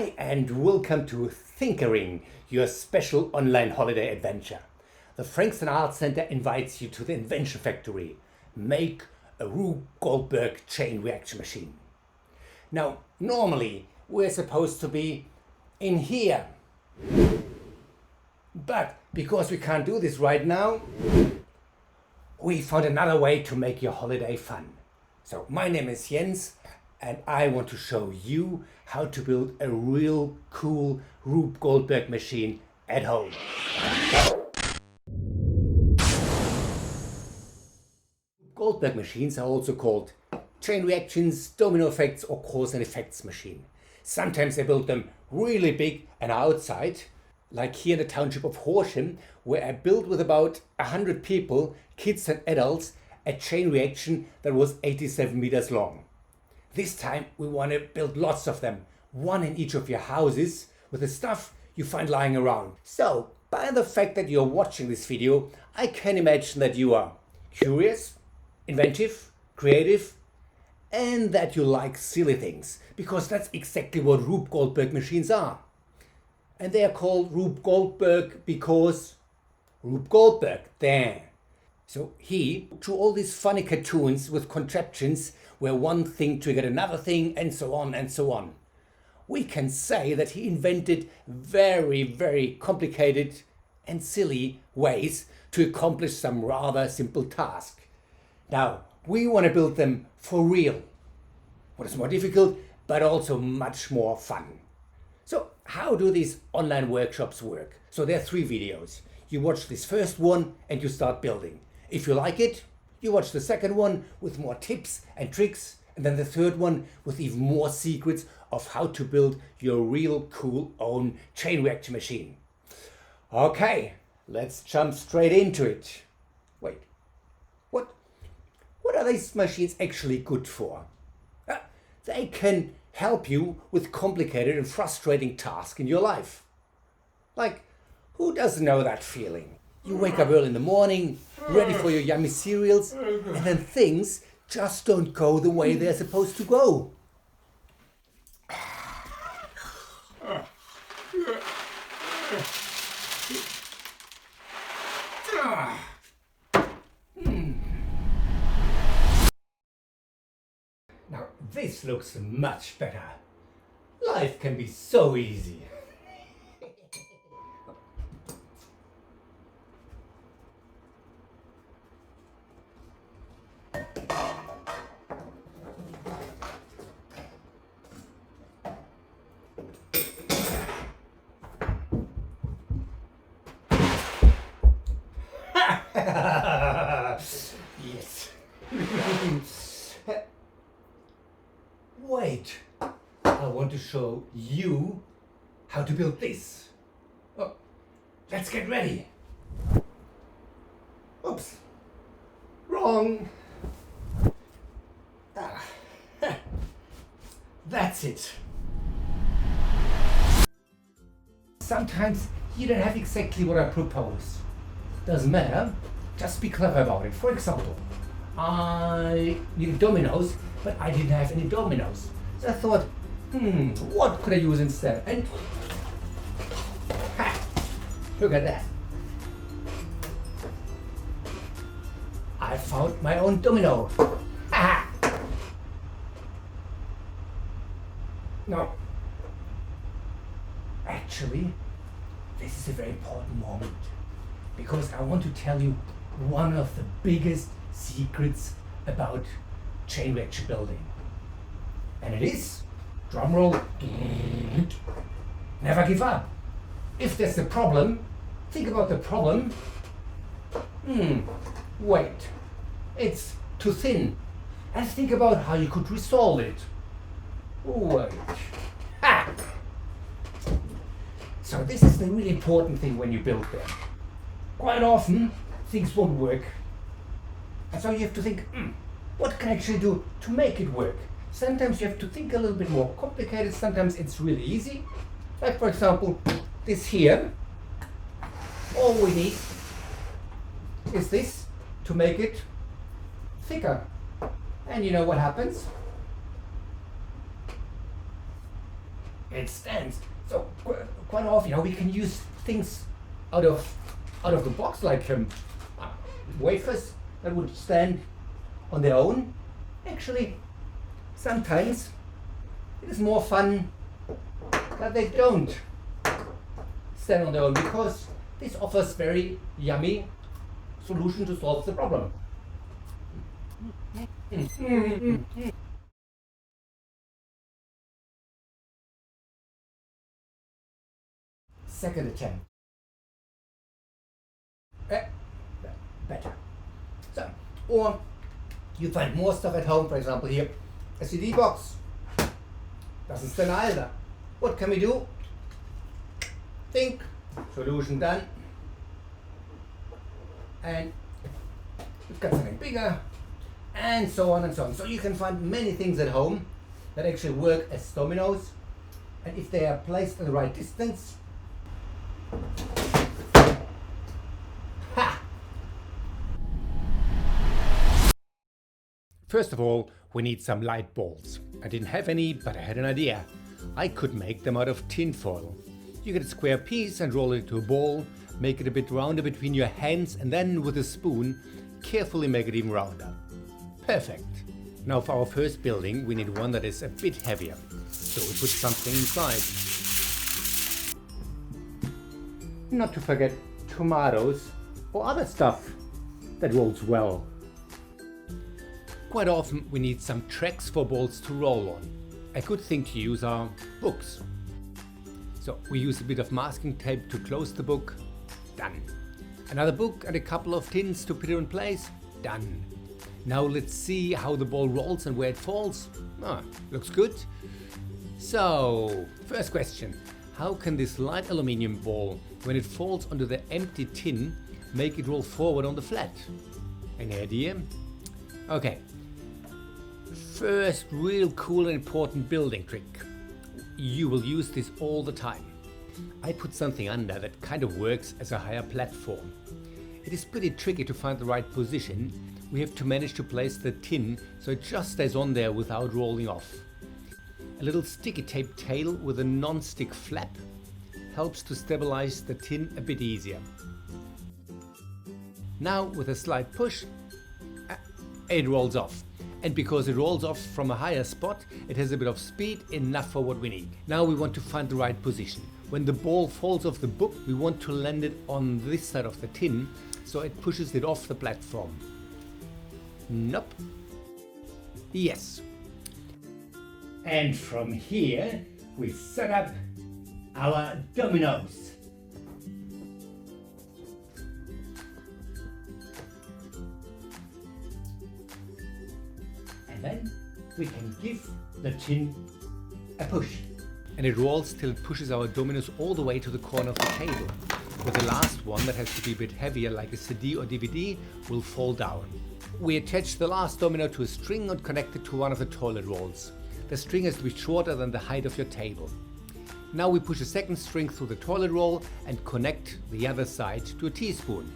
Hi and welcome to Thinkering, your special online holiday adventure. The Frankston Arts Center invites you to the Invention Factory. Make a Rube Goldberg chain reaction machine. Now, normally we're supposed to be in here. But because we can't do this right now, we found another way to make your holiday fun. So my name is Jens and I want to show you how to build a real cool Rube Goldberg machine at home. Goldberg machines are also called chain reactions, domino effects or cause and effects machine. Sometimes they build them really big and outside, like here in the township of Horsham, where I built with about 100 people, kids and adults, a chain reaction that was 87 meters long. This time we want to build lots of them, one in each of your houses, with the stuff you find lying around. So, by the fact that you're watching this video, I can imagine that you are curious, inventive, creative, and that you like silly things, because that's exactly what Rube Goldberg machines are. And they are called Rube Goldberg because Rube Goldberg, there. So he drew all these funny cartoons with contraptions where one thing triggered another thing and so on and so on. We can say that he invented very, very complicated and silly ways to accomplish some rather simple task. Now, we want to build them for real. What is more difficult, but also much more fun. So how do these online workshops work? So there are 3 videos. You watch this first one and you start building. If you like it, you watch the second one with more tips and tricks, and then the third one with even more secrets of how to build your real cool own chain reaction machine. Okay, let's jump straight into it. Wait, what are these machines actually good for? They can help you with complicated and frustrating tasks in your life. Like, who doesn't know that feeling? You wake up early in the morning, ready for your yummy cereals, and then things just don't go the way they're supposed to go. Now this looks much better. Life can be so easy. Yes. Wait, I want to show you how to build this. Oh, let's get ready. Oops, wrong. That's it. Sometimes you don't have exactly what I propose. Doesn't matter, just be clever about it. For example, I needed dominoes, but I didn't have any dominoes. So I thought, what could I use instead? And look at that. I found my own domino. No, actually, this is a very important moment, because I want to tell you one of the biggest secrets about chain reaction building. And it is, drumroll, never give up. If there's a problem, think about the problem. Wait, it's too thin. And think about how you could resolve it. Wait. So this is the really important thing when you build them. Quite often, things won't work. And so you have to think, what can I actually do to make it work? Sometimes you have to think a little bit more complicated, sometimes it's really easy. Like for example, this here. All we need is this to make it thicker. And you know what happens? it stands. So quite often, we can use things out of the box, like wafers that would stand on their own. Actually, sometimes it is more fun that they don't stand on their own, because this offers very yummy solution to solve the problem. Second attempt. Better. So, or you find more stuff at home, for example here, a CD box. Doesn't stand either. What can we do? Think, solution done. And we've got something bigger, and so on and so on. So you can find many things at home that actually work as dominoes, and if they are placed in the right distance, ha! First of all, we need some light balls. I didn't have any, but I had an idea. I could make them out of tin foil. You get a square piece and roll it into a ball, make it a bit rounder between your hands, and then with a spoon, carefully make it even rounder. Perfect. Now for our first building, we need one that is a bit heavier. So we put something inside. Not to forget tomatoes or other stuff that rolls well. Quite often we need some tracks for balls to roll on. A good thing to use are books. So we use a bit of masking tape to close the book. Done. Another book and a couple of tins to put it in place. Done. Now let's see how the ball rolls and where it falls. Looks good. So, first question. How can this light aluminium ball, when it falls onto the empty tin, make it roll forward on the flat? Any idea? Okay. First real cool and important building trick. You will use this all the time. I put something under that kind of works as a higher platform. It is pretty tricky to find the right position. We have to manage to place the tin so it just stays on there without rolling off. A little sticky tape tail with a non-stick flap helps to stabilize the tin a bit easier. Now with a slight push, it rolls off. And because it rolls off from a higher spot, it has a bit of speed, enough for what we need. Now we want to find the right position. When the ball falls off the book, we want to land it on this side of the tin, so it pushes it off the platform. Nope. Yes. And from here, we set up our dominoes. And then we can give the tin a push. And it rolls till it pushes our dominoes all the way to the corner of the table. With the last one, that has to be a bit heavier, like a CD or DVD, will fall down. We attach the last domino to a string and connect it to one of the toilet rolls. The string has to be shorter than the height of your table. Now we push a second string through the toilet roll and connect the other side to a teaspoon.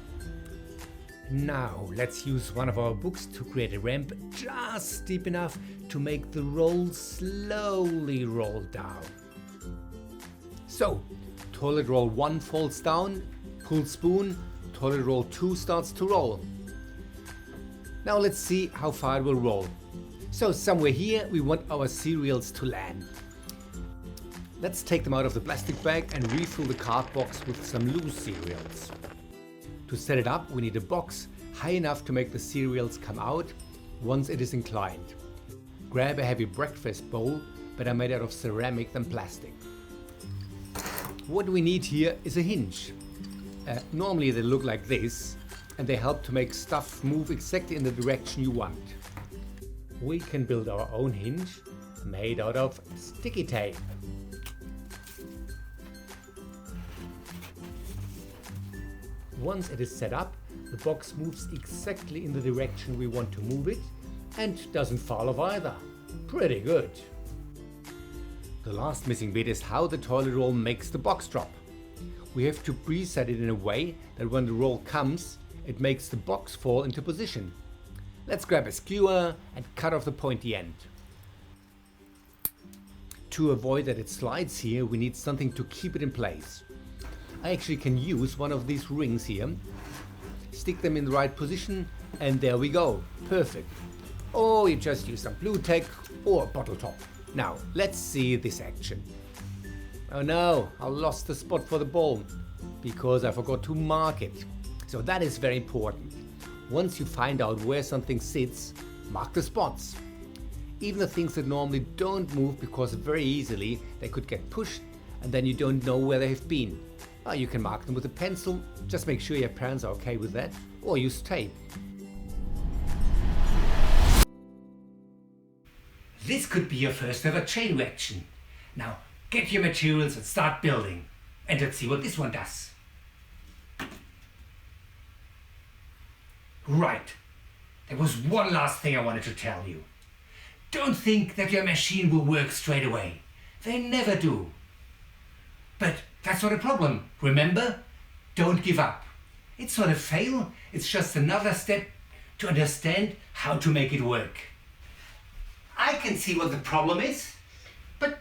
Now let's use one of our books to create a ramp just steep enough to make the roll slowly roll down. So, toilet roll 1 falls down, pull spoon, toilet roll 2 starts to roll. Now let's see how far it will roll. So somewhere here we want our cereals to land. Let's take them out of the plastic bag and refill the card box with some loose cereals. To set it up, we need a box high enough to make the cereals come out once it is inclined. Grab a heavy breakfast bowl, better made out of ceramic than plastic. What we need here is a hinge. Normally they look like this, and they help to make stuff move exactly in the direction you want. We can build our own hinge made out of sticky tape. Once it is set up, the box moves exactly in the direction we want to move it and doesn't fall off either. Pretty good. The last missing bit is how the toilet roll makes the box drop. We have to preset it in a way that when the roll comes, it makes the box fall into position. Let's grab a skewer and cut off the pointy end. To avoid that it slides here, we need something to keep it in place. I actually can use one of these rings here, stick them in the right position, and there we go. Perfect. Or you just use some blue tack or a bottle top. Now, let's see this action. Oh no, I lost the spot for the ball because I forgot to mark it. So that is very important. Once you find out where something sits, mark the spots. Even the things that normally don't move, because very easily they could get pushed and then you don't know where they have been. You can mark them with a pencil, just make sure your parents are okay with that, or use tape. This could be your first ever chain reaction. Now get your materials and start building. And let's see what this one does. Right, there was one last thing I wanted to tell you. Don't think that your machine will work straight away. They never do. But that's not a problem. Remember, don't give up. It's not a fail, it's just another step to understand how to make it work. I can see what the problem is, but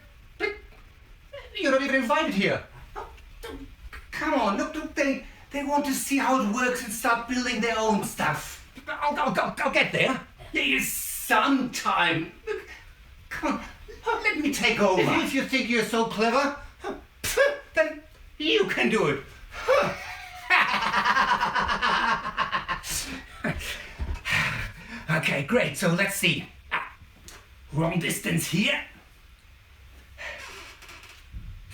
you're not even invited here. Come on, look, they want to see how it works and start building their own stuff. I'll get there. Yeah, sometime. Come on, let me take over. If you think you're so clever, then you can do it. Okay, great. So let's see. Wrong distance here.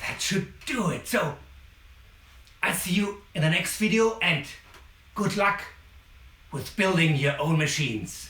That should do it. So I'll see you in the next video, and good luck with building your own machines.